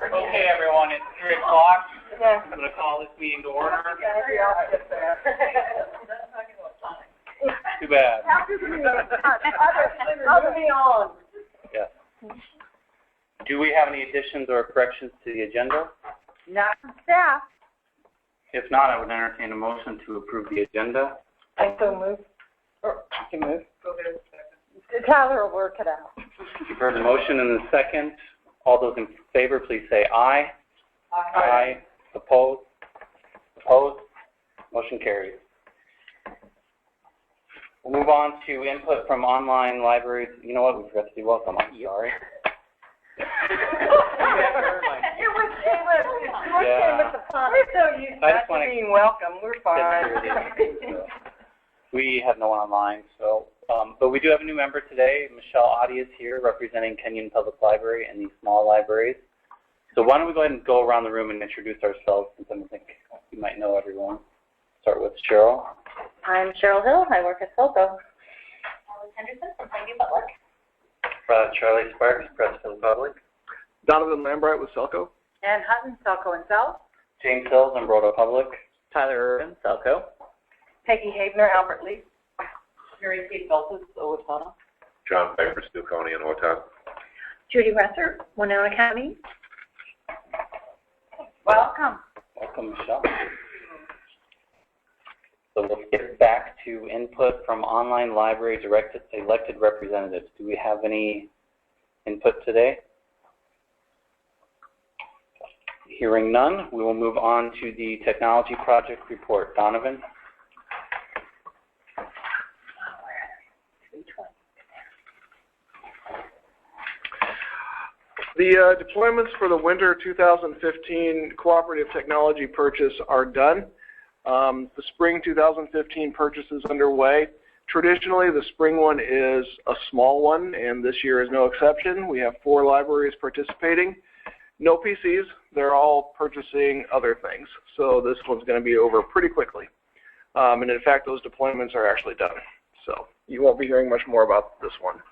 Okay, everyone, it's 3 o'clock. I'm going to call this meeting to order. Too bad. Yes. Do we have any additions or corrections to the agenda? Not from staff. If not, I would entertain a motion to approve the agenda. I so move. Or, you can move. Go ahead. Tyler will work it out. You've heard the motion and the second. All those in favor, please say aye. Aye. Aye. Opposed? Opposed? Motion carries. We'll move on to input from online libraries. You know what? We forgot to do welcome. I'm sorry. We're so used to being welcome. We're fine. We have no one online, so but we do have a new member today. Michelle Adi is here representing Kenyon Public Library and these small libraries. So why don't we go ahead and go around the room and introduce ourselves, since I think you might know everyone. Start with Cheryl. I'm Cheryl Hill. I work at SELCO. Alice Henderson from Plainview Public. Charlie Sparks, Preston Public. Donovan Lambright with SELCO. And Hutton, SELCO and South. James Hills, Umbroda Public. Tyler Irvin, SELCO. Peggy Habner, Albert Lee. Mary Kate Feltus, Owatonna. John Piper, Stu County and Owatonna. Judy Resser, Winona County. Welcome. Welcome, Michelle. So we'll get back to input from online libraries elected representatives. Do we have any input today? Hearing none, we will move on to the technology project report. Donovan? The deployments for the winter 2015 cooperative technology purchase are done. The spring 2015 purchase is underway. Traditionally, the spring one is a small one, and this year is no exception. We have 4 libraries participating. No PCs. They're all purchasing other things. So this one's going to be over pretty quickly. And in fact, those deployments are actually done. So you won't be hearing much more about this one.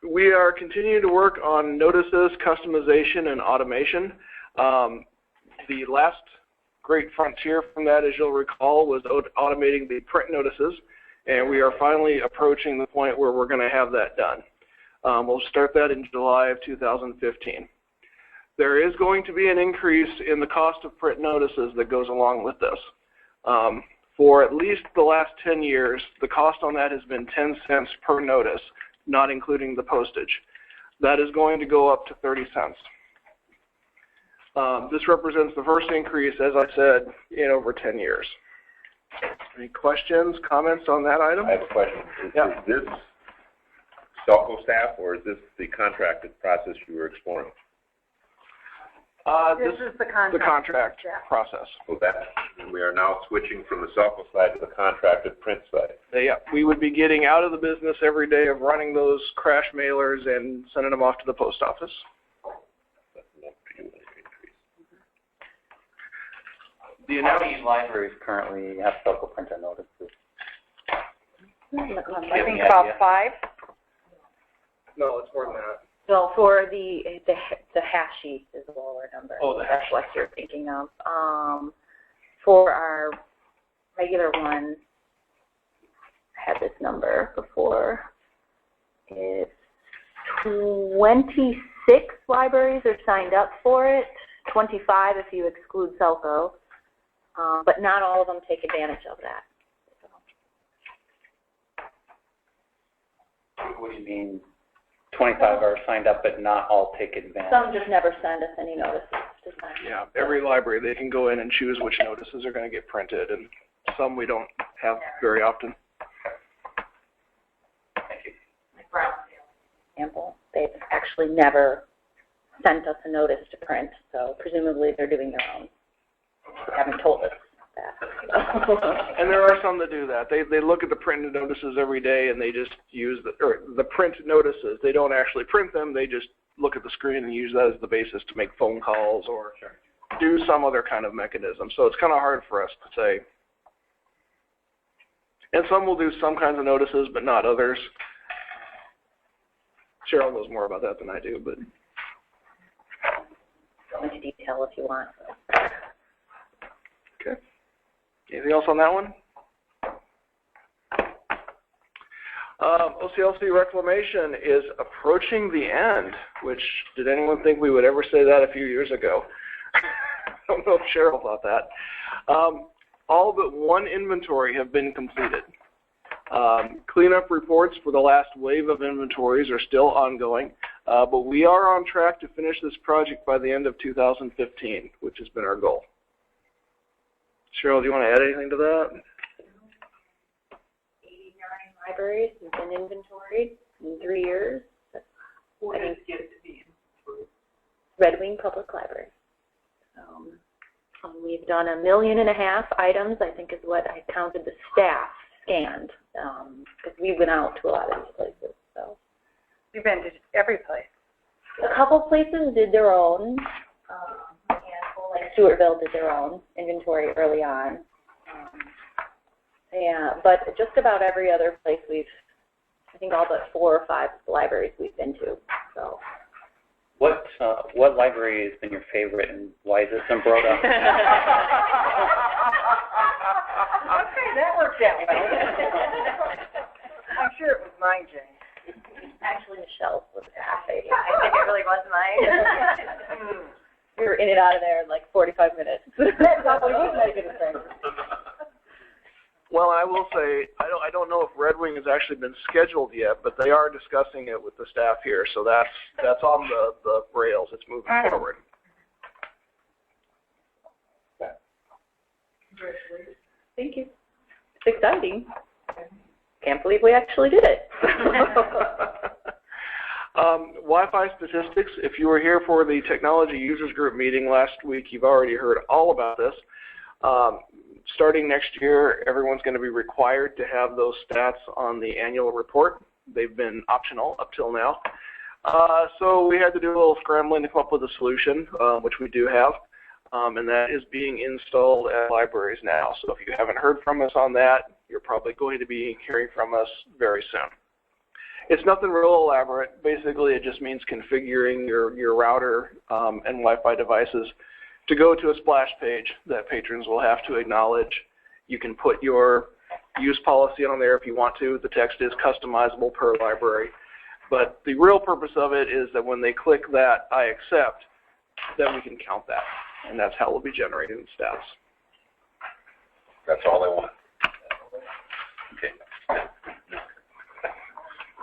We are continuing to work on notices, customization, and automation. The last great frontier from that, as you'll recall, was automating the print notices, and we are finally approaching the point where we're going to have that done. We'll start that in July of 2015. There is going to be an increase in the cost of print notices that goes along with this. For at least the last 10 years, the cost on that has been 10 cents per notice, not including the postage. That is going to go up to 30 cents. This represents the first increase, as I said, in over 10 years. Any questions, comments on that item? I have a question. Is this SELCO staff, or is this the contracted process you were exploring? This is the contract process. So that we are now switching from the SELCO side to the contracted print side. Yeah, we would be getting out of the business every day of running those crash mailers and sending them off to the post office. How many libraries currently have SELCO printer notices? I think about 5. No, it's more than that. So for the hash sheet is a lower number. Oh, the that's what you're thinking of. For our regular one, I had this number before. It's 26 libraries are signed up for it. 25 if you exclude SELCO. But not all of them take advantage of that. What do you mean 25 are signed up but not all take advantage? Some just never send us any notices to sign up. Yeah, every library, they can go in and choose which notices are going to get printed, and some we don't have very often. Thank you. Like Brownsville, for example, they've actually never sent us a notice to print, so presumably they're doing their own. They haven't told us that. And there are some that do that. They look at the printed notices every day and they just use the print notices. They don't actually print them. They just look at the screen and use that as the basis to make phone calls or do some other kind of mechanism. So it's kind of hard for us to say. And some will do some kinds of notices, but not others. Cheryl knows more about that than I do, but. Go into detail if you want. Okay. Anything else on that one? OCCL Reclamation is approaching the end, which, did anyone think we would ever say that a few years ago? I don't know if Cheryl thought that. All but one inventory have been completed. Cleanup reports for the last wave of inventories are still ongoing, but we are on track to finish this project by the end of 2015, which has been our goal. Cheryl, do you want to add anything to that? 89 libraries have been inventoried in 3 years. What is yet to be inventoried? Red Wing Public Library. We've done 1.5 million items, I think is what I counted the staff scanned, because we went out to a lot of these places. So We've been to every place. a couple places did their own. A handful, like Stewartville, did their own inventory early on. Yeah, but just about every other place I think all but 4 or 5 libraries we've been to. So. What library has been your favorite, and why is it Zimbrota? Okay, that worked out well. I'm sure it was mine, Jane. Actually, Michelle's was my favorite. I think it really was mine. We were in and out of there in like 45 minutes. That's not what you make it a thing. Well, I will say, I don't know if Red Wing has actually been scheduled yet, but they are discussing it with the staff here, so that's on the rails. It's moving forward. Thank you. It's exciting. Can't believe we actually did it. Wi-Fi Statistics, if you were here for the Technology Users Group meeting last week, you've already heard all about this. Starting next year, everyone's going to be required to have those stats on the annual report. They've been optional up till now. So we had to do a little scrambling to come up with a solution, which we do have, and that is being installed at libraries now. So if you haven't heard from us on that, you're probably going to be hearing from us very soon. It's nothing real elaborate. Basically, it just means configuring your router and Wi-Fi devices to go to a splash page that patrons will have to acknowledge. You can put your use policy on there if you want to. The text is customizable per library. But the real purpose of it is that when they click that I accept, then we can count that. And that's how we'll be generating the stats. That's all I want. Okay.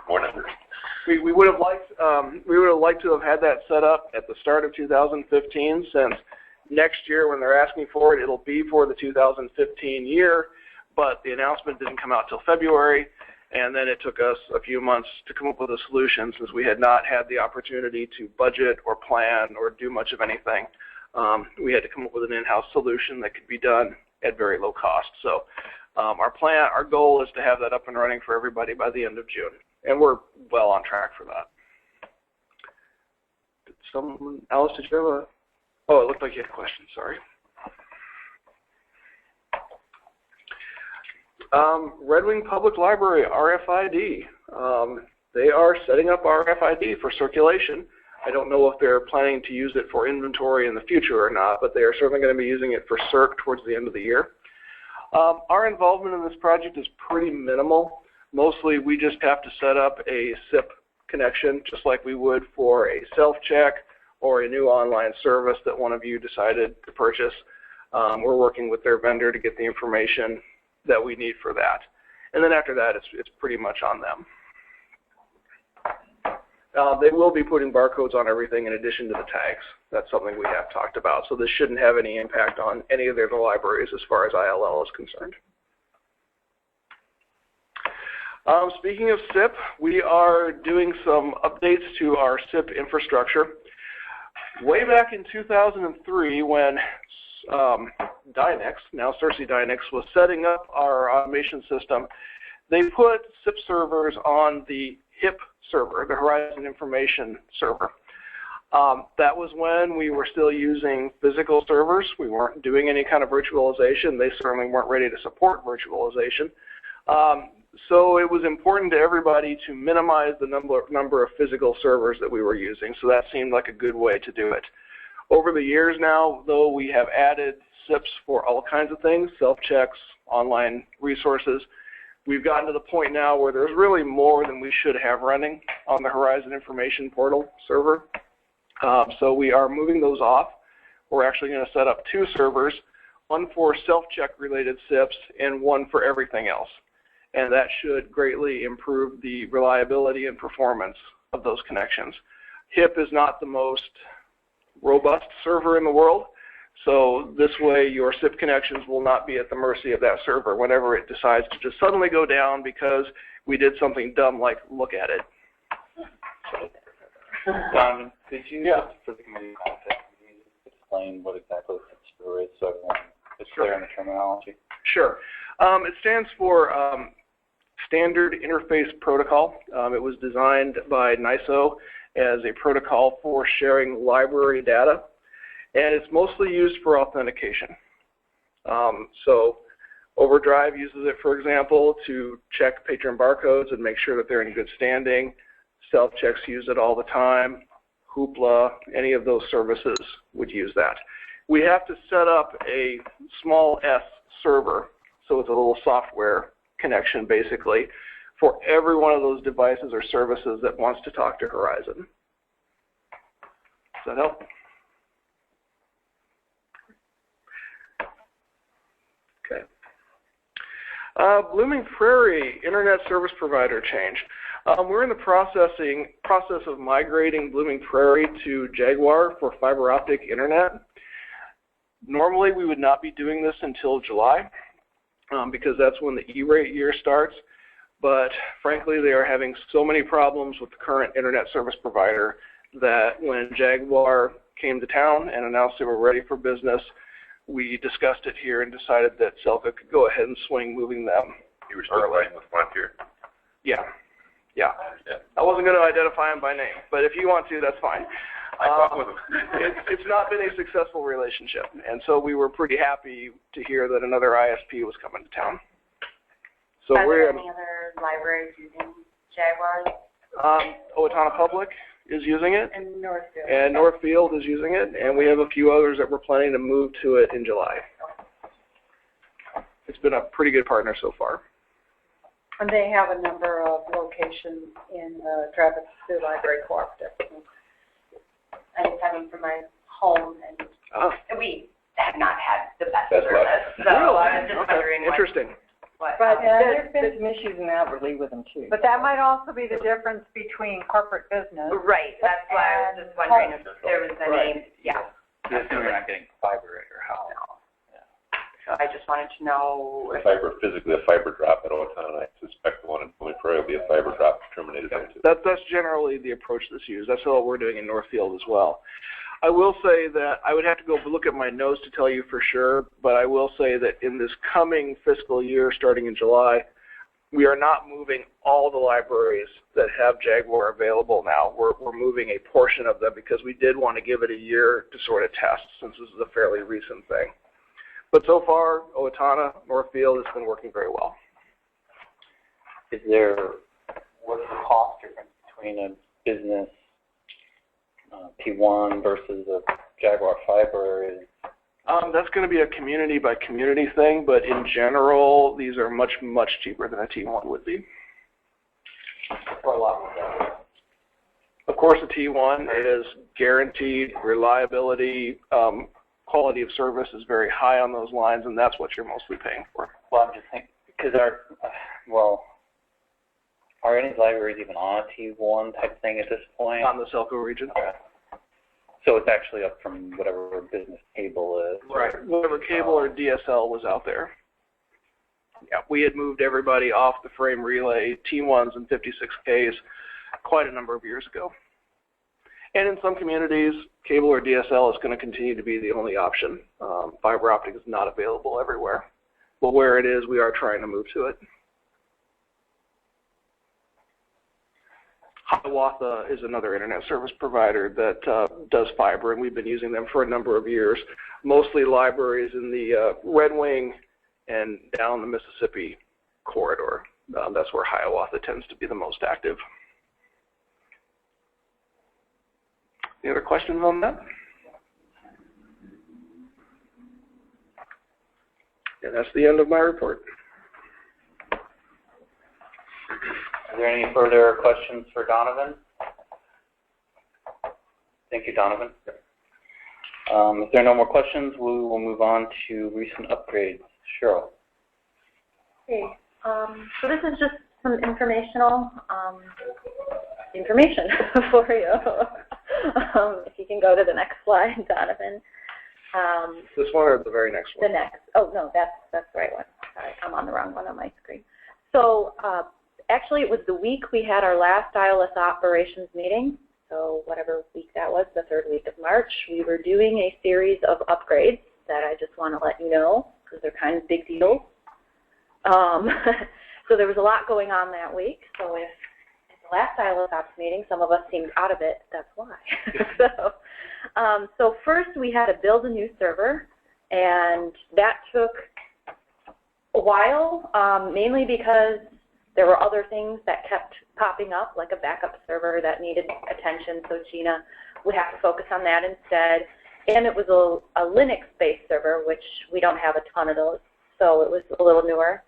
More numbers. We would have liked to have had that set up at the start of 2015, since next year when they're asking for it, it'll be for the 2015 year, but the announcement didn't come out till February, and then it took us a few months to come up with a solution since we had not had the opportunity to budget or plan or do much of anything. We had to come up with an in-house solution that could be done at very low cost. So our goal is to have that up and running for everybody by the end of June, and we're well on track for that. Alice, did you have a... Oh, it looked like you had a question, sorry. Red Wing Public Library, RFID. They are setting up RFID for circulation. I don't know if they're planning to use it for inventory in the future or not, but they are certainly going to be using it for CERC towards the end of the year. Our involvement in this project is pretty minimal. Mostly we just have to set up a SIP connection, just like we would for a self-check or a new online service that one of you decided to purchase. We're working with their vendor to get the information that we need for that. And then after that, it's pretty much on them. They will be putting barcodes on everything in addition to the tags. That's something we have talked about. So this shouldn't have any impact on any of their libraries as far as ILL is concerned. Speaking of SIP, we are doing some updates to our SIP infrastructure. Way back in 2003, when Dynex, now Cersei Dynex, was setting up our automation system, they put SIP servers on the HIP server, the Horizon Information Server. That was when we were still using physical servers. We weren't doing any kind of virtualization. They certainly weren't ready to support virtualization. So it was important to everybody to minimize the number of physical servers that we were using, so that seemed like a good way to do it. Over the years now, though, we have added SIPs for all kinds of things, self-checks, online resources. We've gotten to the point now where there's really more than we should have running on the Horizon Information Portal server. So we are moving those off. We're actually going to set up 2 servers, one for self-check related SIPs and one for everything else. And that should greatly improve the reliability and performance of those connections. HIP is not the most robust server in the world, so this way your SIP connections will not be at the mercy of that server whenever it decides to just suddenly go down because we did something dumb like look at it. Don, could you, just for the community context, explain what exactly a SIP server is so everyone is clear on the terminology? Sure. It stands for Standard Interface Protocol. It was designed by NISO as a protocol for sharing library data, and it's mostly used for authentication. So Overdrive uses it, for example, to check patron barcodes and make sure that they're in good standing. Self-checks use it all the time. Hoopla, any of those services would use that. We have to set up a small s server, so it's a little software connection basically, for every one of those devices or services that wants to talk to Horizon. Does that help? Okay. Blooming Prairie Internet Service Provider change. We're in the process of migrating Blooming Prairie to Jaguar for fiber optic internet. Normally we would not be doing this until July because that's when the E-rate year starts, but frankly they are having so many problems with the current internet service provider that when Jaguar came to town and announced they were ready for business, we discussed it here and decided that SELCO could go ahead and swing moving them. You were still playing with Frontier? Yeah. Yeah. I wasn't going to identify them by name, but if you want to, that's fine. I thought with them. It's not been a successful relationship, and so we were pretty happy to hear that another ISP was coming to town. So Are there any other libraries using Jaguar? Owatonna Public is using it, And Northfield. and Northfield is using it, and we have a few others that we're planning to move to it in July. It's been a pretty good partner so far. And they have a number of locations in the Travis Sioux Library Cooperative. I just have them for my home, and we have not had the best That's service, right. so I was just Okay. wondering Interesting. what But There's been some issues in Alberley with them too. But that might also be the difference between corporate business. Right, that's why I was just wondering if there was any, yeah. You're not getting fiber at your house. So I just wanted to know The fiber, physically a fiber drop at Owatonna. I suspect the one in Blooming Prairie will be a fiber drop terminated there too. That's generally the approach that's used. That's what we're doing in Northfield as well. I will say that I would have to go look at my notes to tell you for sure, but I will say that in this coming fiscal year, starting in July, we are not moving all the libraries that have Jaguar available now. We're moving a portion of them because we did want to give it a year to sort of test since this is a fairly recent thing. But so far, Owatonna, Northfield has been working very well. What's the cost difference between a business P1 versus a Jaguar Fiber? That's going to be a community by community thing, but in general, these are much, much cheaper than a T1 would be. For a lot of that. Of course, a T1 is guaranteed reliability. Quality of service is very high on those lines, and that's what you're mostly paying for. Well, I'm just thinking, because are any libraries even on a T1 type thing at this point? On the SELCO region. Okay. So it's actually up from whatever business cable is. Right. Whatever cable or DSL was out there. Yeah, we had moved everybody off the frame relay T1s and 56Ks quite a number of years ago. And in some communities, cable or DSL is going to continue to be the only option. Fiber optic is not available everywhere. But where it is, we are trying to move to it. Hiawatha is another internet service provider that does fiber, and we've been using them for a number of years. Mostly libraries in the Red Wing and down the Mississippi corridor. That's where Hiawatha tends to be the most active. Any other questions on that? And that's the end of my report. Are there any further questions for Donovan? Thank you, Donovan. If there are no more questions, we will move on to recent upgrades. Cheryl. Okay, so this is just some informational information for you. If you can go to the next slide, Donovan. This one or the very next one? The next. Oh, no, that's the right one. Sorry, I'm on the wrong one on my screen. So actually, it was the week we had our last ILS operations meeting. So whatever week that was, the third week of March, we were doing a series of upgrades that I just want to let you know because they're kind of big deals. So there was a lot going on that week. So if at the last ILS ops meeting, some of us seemed out of it, that's why. So first we had to build a new server, and that took a while, mainly because there were other things that kept popping up, like a backup server that needed attention, so Gina would have to focus on that instead. And it was a Linux-based server, which we don't have a ton of those, so it was a little newer.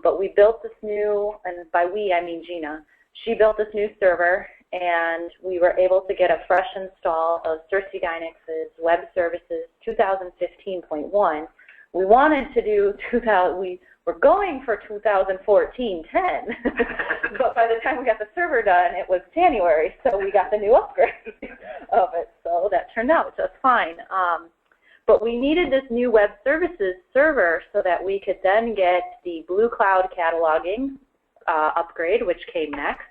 But we built this new, and by we I mean Gina, she built this new server, and we were able to get a fresh install of Cersei Dynix's Web Services 2015.1. We wanted to do we were going for 2014-10, but by the time we got the server done, it was January, so we got the new upgrade of it. So that turned out just fine. But we needed this new web services server so that we could then get the Blue Cloud cataloging upgrade, which came next,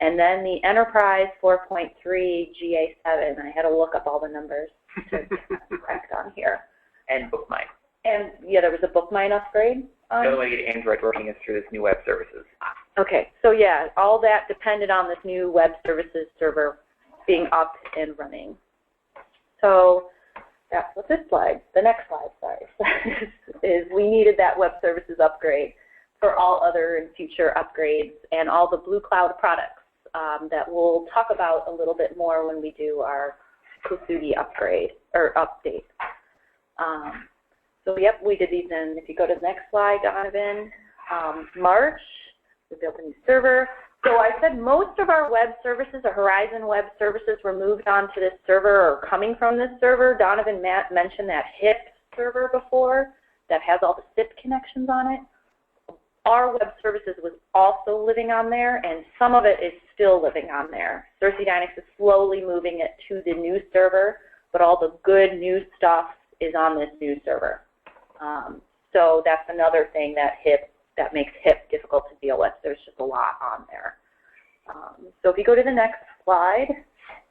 and then the Enterprise 4.3 GA7. I had to look up all the numbers to get that correct on here. And BookMine. And yeah, there was a BookMine upgrade. The only way to get Android working is through this new web services. Okay, so yeah, all that depended on this new web services server being up and running. So that's what this slide, the next slide, sorry, is we needed that web services upgrade for all other and future upgrades and all the Blue Cloud products that we'll talk about a little bit more when we do our Kosugi upgrade or update. So yep, we did these in, if you go to the next slide, Donovan, March, we built a new server. So I said most of our web services, or Horizon web services, were moved onto this server or coming from this server. Donovan mentioned that HIP server before that has all the SIP connections on it. Our web services was also living on there, and some of it is still living on there. Cersei Dynix is slowly moving it to the new server, but all the good new stuff is on this new server. So that's another thing that makes HIP difficult to deal with. There's just a lot on there. So if you go to the next slide,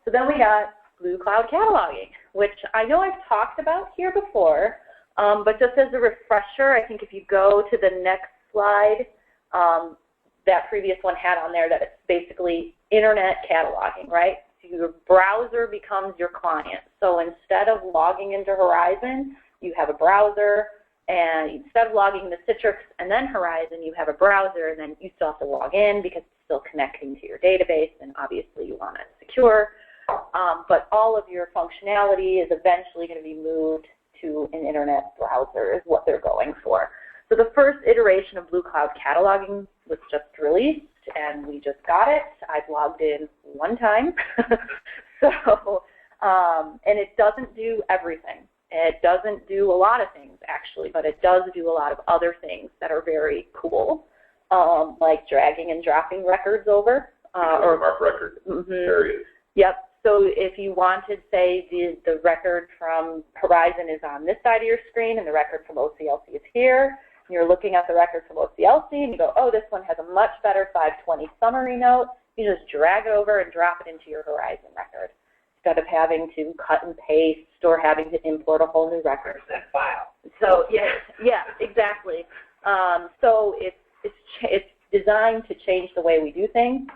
so then we got Blue Cloud cataloging, which I know I've talked about here before, but just as a refresher, I think if you go to the next slide, that previous one had on there that it's basically internet cataloging, right? So your browser becomes your client. So instead of logging into Horizon, you have a browser, and instead of logging into Citrix and then Horizon, you have a browser, and then you still have to log in because it's still connecting to your database, and obviously you want it secure. But all of your functionality is eventually going to be moved to an internet browser is what they're going for. So the first iteration of Blue Cloud cataloging was just released, and we just got it. I've logged in one time. So, and it doesn't do everything. It doesn't do a lot of things, actually, but it does do a lot of other things that are very cool, like dragging and dropping records over. Or mark record, period. Yep. So if you wanted, say, the record from Horizon is on this side of your screen and the record from OCLC is here, and you're looking at the record from OCLC and you go, oh, this one has a much better 520 summary note, you just drag it over and drop it into your Horizon record, instead of having to cut and paste or having to import a whole new record. That file. So yeah, exactly. So it's designed to change the way we do things.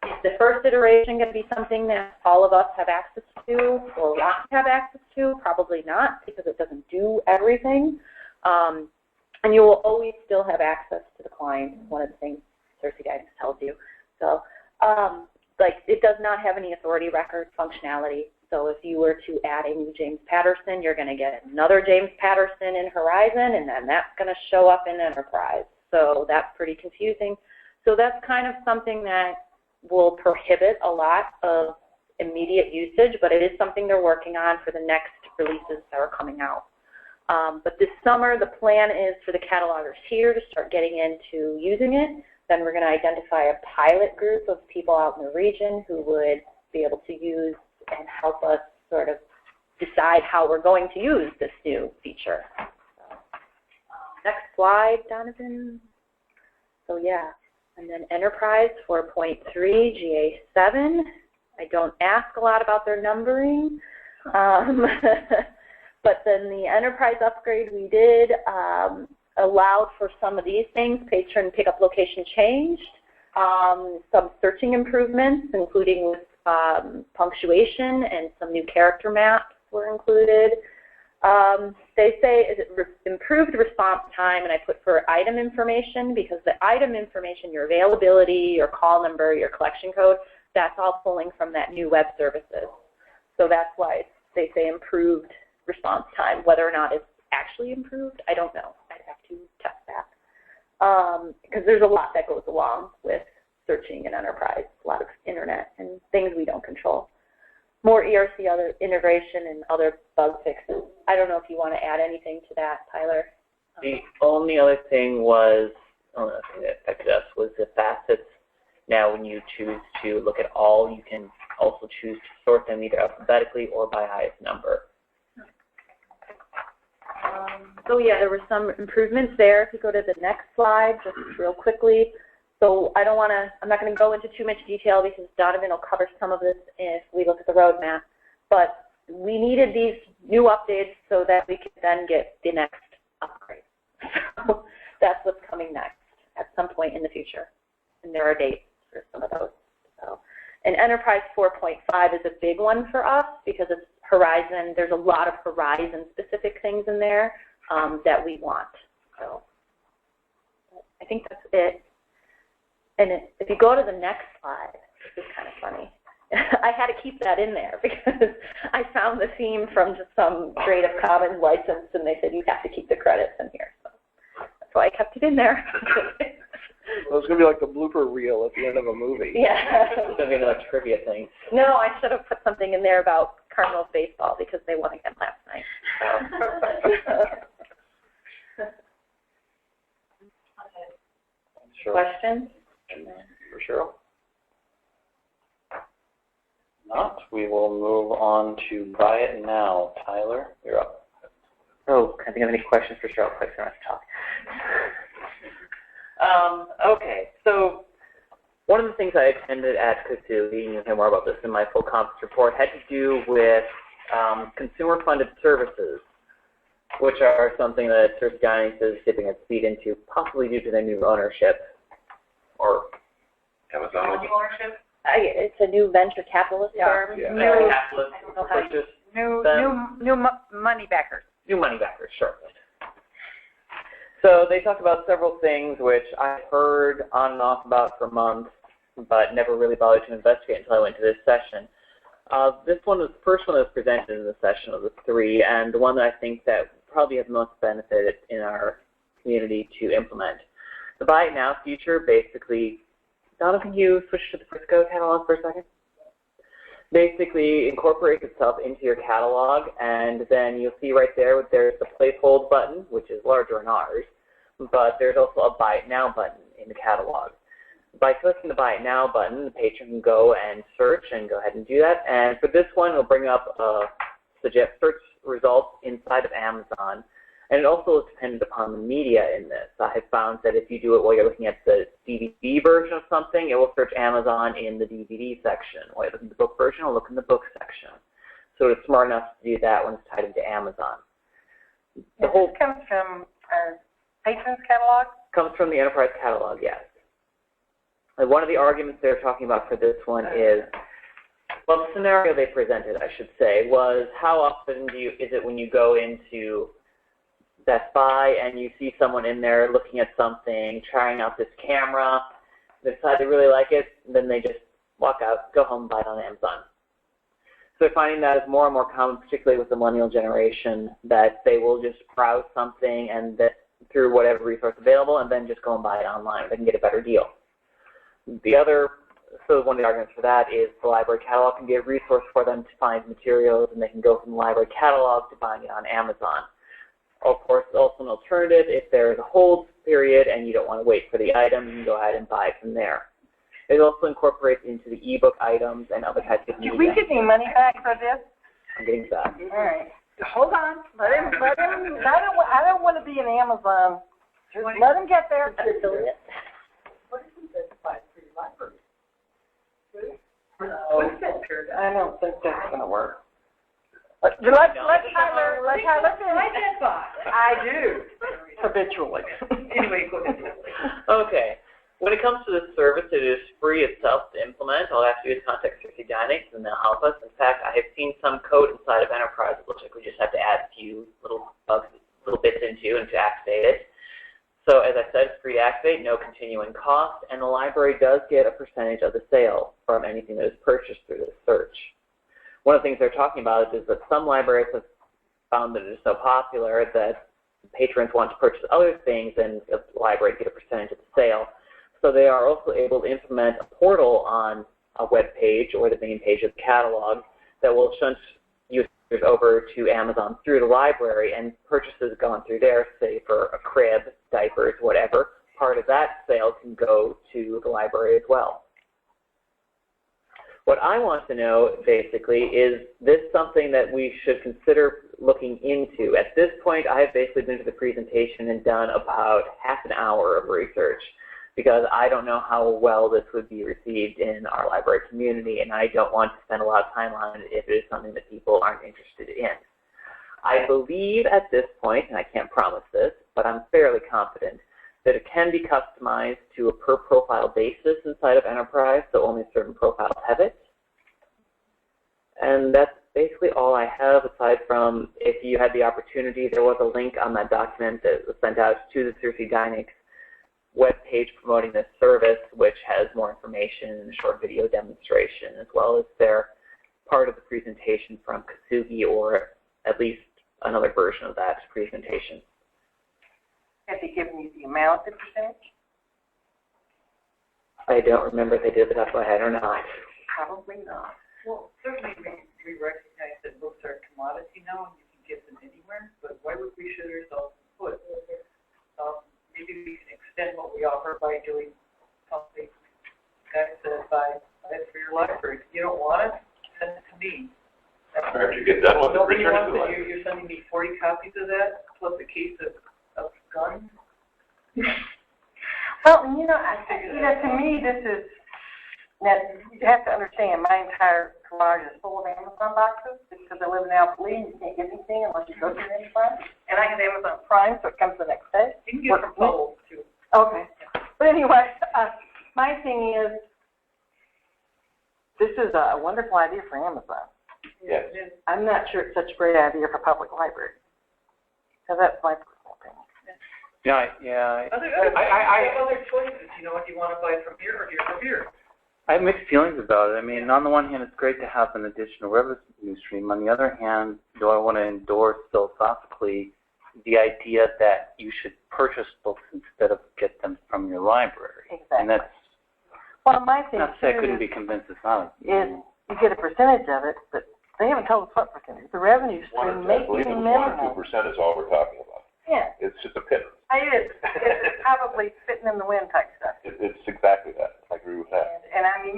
Is the first iteration going to be something that all of us have access to or want to have access to? Probably not, because it doesn't do everything. And you will always still have access to the client. One of the things Cersei guidance tells you. So, like, it does not have any authority record functionality. So if you were to add a new James Patterson, you're going to get another James Patterson in Horizon, and then that's going to show up in Enterprise. So that's pretty confusing. So that's kind of something that will prohibit a lot of immediate usage, but it is something they're working on for the next releases that are coming out. But this summer, the plan is for the catalogers here to start getting into using it. Then we're going to identify a pilot group of people out in the region who would be able to use and help us sort of decide how we're going to use this new feature. So, next slide, Donovan. So yeah, and then Enterprise 4.3, GA7. I don't ask a lot about their numbering, but then the Enterprise upgrade we did allowed for some of these things. Patron pickup location changed, some searching improvements, including with punctuation, and some new character maps were included. They say improved response time, and I put for item information, because the item information, your availability, your call number, your collection code, that's all pulling from that new web services. So that's why they say improved response time. Whether or not it's actually improved, I don't know. I'd have to test that. Because there's a lot that goes along with searching in Enterprise, a lot of internet and things we don't control. More ERC other integration and other bug fixes. I don't know if you want to add anything to that, Tyler. The only other thing was, thing that affected us was the facets. Now when you choose to look at all, you can also choose to sort them either alphabetically or by highest number. So yeah, there were some improvements there. If you go to the next slide, just real quickly. So I'm not going to go into too much detail because Donovan will cover some of this if we look at the roadmap. But we needed these new updates so that we could then get the next upgrade. So that's what's coming next at some point in the future. And there are dates for some of those. So, and Enterprise 4.5 is a big one for us because it's Horizon. There's a lot of Horizon-specific things in there that we want. So I think that's it. And if you go to the next slide, this is kind of funny. I had to keep that in there because I found the theme from just some Creative Commons license, and they said you have to keep the credits in here. So that's why I kept it in there. Well, it's going to be like the blooper reel at the end of a movie. Yeah. It's going to be another trivia thing. No, I should have put something in there about Cardinals baseball because they won again last night. So. Sure. Questions? For sure. Not, we will move on to Buy It Now. Tyler, you're up. Oh, can I think of any questions for Cheryl? Quick, so I have to talk. Okay, so one of the things I attended at Kazoo, and you'll hear more about this in my full conference report, had to do with consumer-funded services, which are something that Cersei Guidance is dipping its feet into, possibly due to their new ownership. Or Amazon ownership? It's a new venture capitalist firm. Yeah. New, Capitalist purchase. New money backers. New money backers, sure. So they talked about several things which I've heard on and off about for months, but never really bothered to investigate until I went to this session. This one was the first one that was presented in the session of the three, and the one that I think that probably has most benefited in our community to implement. The Buy It Now feature basically, Donna, can you switch to the Frisco catalog for a second? Basically incorporates itself into your catalog, and then you'll see right there there's the placehold button, which is larger in ours, but there's also a Buy It Now button in the catalog. By clicking the Buy It Now button, the patron can go and search and go ahead and do that. And for this one, it'll bring up suggest search results inside of Amazon. And it also is dependent upon the media in this. I have found that if you do it while you're looking at the DVD version of something, it will search Amazon in the DVD section. While you're looking at the book version, it'll look in the book section. So it's smart enough to do that when it's tied into Amazon. The whole comes from our patrons catalog? Comes from the Enterprise catalog, yes. And one of the arguments they're talking about for this one is, well, the scenario they presented, I should say, was how often is it when you go into Best Buy and you see someone in there looking at something, trying out this camera, They decide they really like it, and then they just walk out, go home, and buy it on Amazon. So they're finding that is more and more common, particularly with the millennial generation, that they will just browse something and that through whatever resource available, and then just go and buy it online. They can get a better deal. So one of the arguments for that is the library catalog can be a resource for them to find materials, and they can go from the library catalog to buying it on Amazon. Of course, also an alternative, if there is a hold period and you don't want to wait for the item, you can go ahead and buy it from there. It also incorporates into the ebook items and other types of media. Do we get any money back for this? I'm getting to that. All right. Hold on. Let him, I don't want to be an Amazon. Just let him get there. I don't think that's going to work. Let Tyler finish. I do. Habitually. Anyway, go ahead. Okay. When it comes to this service, it is free itself to implement. All I have to do is contact SELCO Dynamics, and they'll help us. In fact, I have seen some code inside of Enterprise. It looks like we just have to add a few little bugs, little bits into and to activate it. So as I said, it's free to activate, no continuing cost, and the library does get a percentage of the sale from anything that is purchased through this search. One of the things they're talking about is that some libraries have found that it is so popular that patrons want to purchase other things, and the library get a percentage of the sale. So they are also able to implement a portal on a web page or the main page of the catalog that will shunt users over to Amazon through the library, and purchases gone through there, say for a crib, diapers, whatever, part of that sale can go to the library as well. What I want to know, basically, is this something that we should consider looking into? At this point, I have basically been to the presentation and done about half an hour of research, because I don't know how well this would be received in our library community, and I don't want to spend a lot of time on it if it is something that people aren't interested in. I believe at this point, and I can't promise this, but I'm fairly confident that it can be customized to a per-profile basis inside of Enterprise, so only certain profiles have it. And that's basically all I have, aside from, if you had the opportunity, there was a link on that document that was sent out to the SELCO Dynamics web page promoting this service, which has more information and a short video demonstration, as well as their part of the presentation from Kasugi, or at least another version of that presentation. Have they given you the amount, the percentage? I don't remember if they did the top of my head or not. Probably not. Well, certainly we recognize that books are a commodity now, and you can get them anywhere, but why would we shoot ourselves in the foot? Maybe we can extend what we offer by doing something that says, buy it for your library. If you don't want it, send it to me. After you get done with it, Nobody return it to wants the it. library. You're sending me 40 copies of that, plus a case of guns? Well, to me, this is, now, you have to understand, my entire garage is full of Amazon boxes, because I live in Alphalete, and you can't get anything unless you go through Amazon. And I have Amazon Prime, so it comes the next day. You can get from Kohl's, too. Okay. But anyway, my thing is, this is a wonderful idea for Amazon. Yes. I'm not sure it's such a great idea for public libraries. So that's my personal opinion. Yeah. Other choices, do you want to buy from here or here or here? I have mixed feelings about it. I mean, on the one hand, it's great to have an additional revenue stream. On the other hand, do I want to endorse philosophically the idea that you should purchase books instead of get them from your library? Exactly. And that's well, my thing not to say I couldn't be convinced it's not. Is you get a percentage of it, but they haven't told us what percentage. The revenue stream may be minimal. 1 or 2% is all we're talking about. Yeah. It's just a pittance. It is. It's probably spitting in the wind type stuff. It's exactly that. I agree with that. And I mean,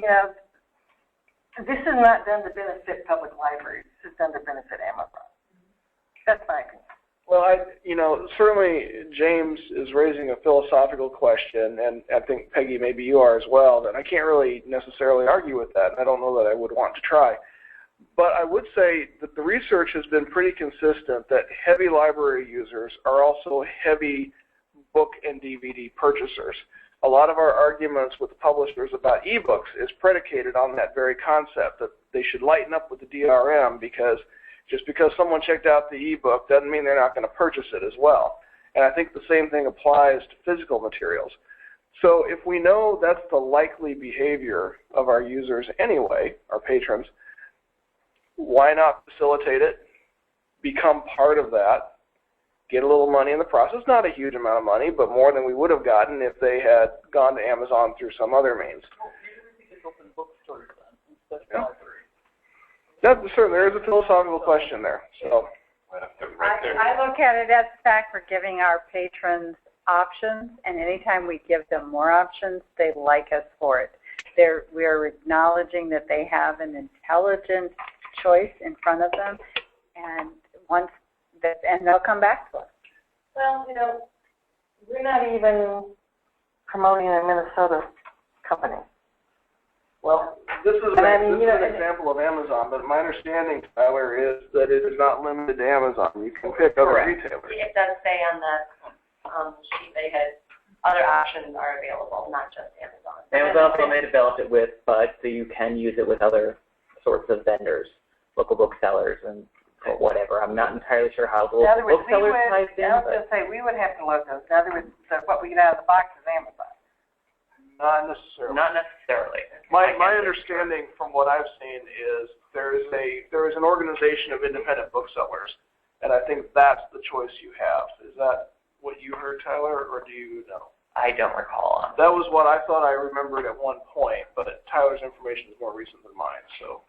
this is not done to benefit public libraries. This is done to benefit Amazon. That's my opinion. Well, certainly James is raising a philosophical question, and I think, Peggy, maybe you are as well, and I can't really necessarily argue with that, and I don't know that I would want to try. But I would say that the research has been pretty consistent that heavy library users are also heavy book and DVD purchasers. A lot of our arguments with publishers about ebooks is predicated on that very concept, that they should lighten up with the DRM, because just because someone checked out the ebook doesn't mean they're not going to purchase it as well. And I think the same thing applies to physical materials. So if we know that's the likely behavior of our users anyway, our patrons, why not facilitate it, become part of that, get a little money in the process, not a huge amount of money, but more than we would have gotten if they had gone to Amazon through some other means. Well, maybe we could just open bookstores then, instead of libraries. That's certainly, there is a philosophical question there. So I look at it as the fact we're giving our patrons options, and anytime we give them more options, they like us for it. We are acknowledging that they have an intelligent choice in front of them, and they'll come back to us. Well, you know, we're not even promoting a Minnesota company. well, this is an example of Amazon, but my understanding, Tyler, is that it is not limited to Amazon. You can pick other retailers. It does say on the sheet they had other options are available, not just Amazon. Amazon also may develop it with, but so you can use it with other sorts of vendors, local booksellers and or whatever. I'm not entirely sure how the local booksellers ties in. I was going to say, we would have to look at, in other words, what we get out of the box is Amazon. Not necessarily. Not necessarily. My understanding from what I've seen is there is an organization of independent booksellers, and I think that's the choice you have. Is that what you heard, Tyler, or do you know? I don't recall. That was what I thought I remembered at one point, but Tyler's information is more recent than mine, so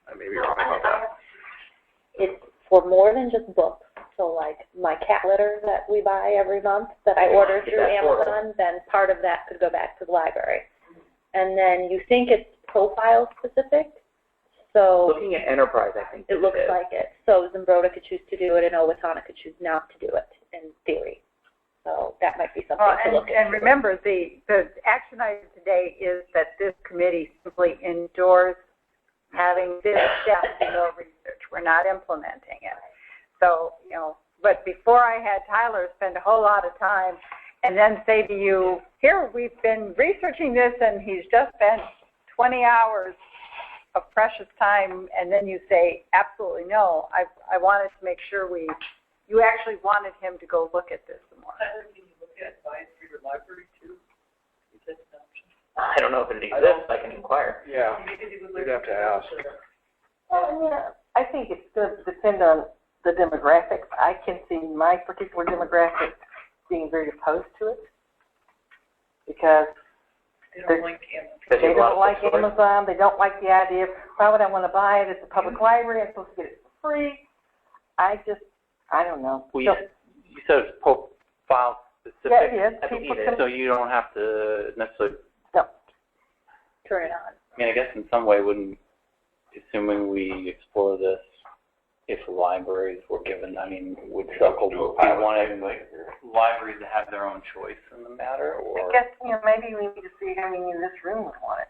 I may be wrong about that. It's for more than just books. So like my cat litter that we buy every month that I order through Amazon, then part of that could go back to the library. And then you think it's profile specific. So Looking at enterprise, I think it looks like it. So Zimbrota could choose to do it and Owatonna could choose not to do it in theory. So that might be something to look at. And remember, the action item today is that this committee simply endorse having this step in no research. We're not implementing it. So, you know, but before I had Tyler spend a whole lot of time and then say to you, here, we've been researching this and he's just spent 20 hours of precious time, and then you say, absolutely no, I wanted to make sure you actually wanted him to go look at this some more. Tyler, can you look at buying for your library too? Is that an option? I don't know if it exists. I can inquire. Yeah, Because you would you'd like have to ask. Well, yeah, I think it's going to depend on the demographics. I can see my particular demographic being very opposed to it because They don't like Amazon. they don't like Amazon. They don't like the idea of why would I want to buy it? It's a public library. I'm supposed to get it for free. I don't know. Well, you said it's profile specific. Yeah, it is. I believe People it. can, So you don't have to necessarily, Turn it on. I mean, I guess in some way wouldn't, assuming we explore this, if libraries were given, I mean, would SELCO, do you want libraries to have their own choice in the matter, or? I guess, maybe we need to see how many in this room would want it.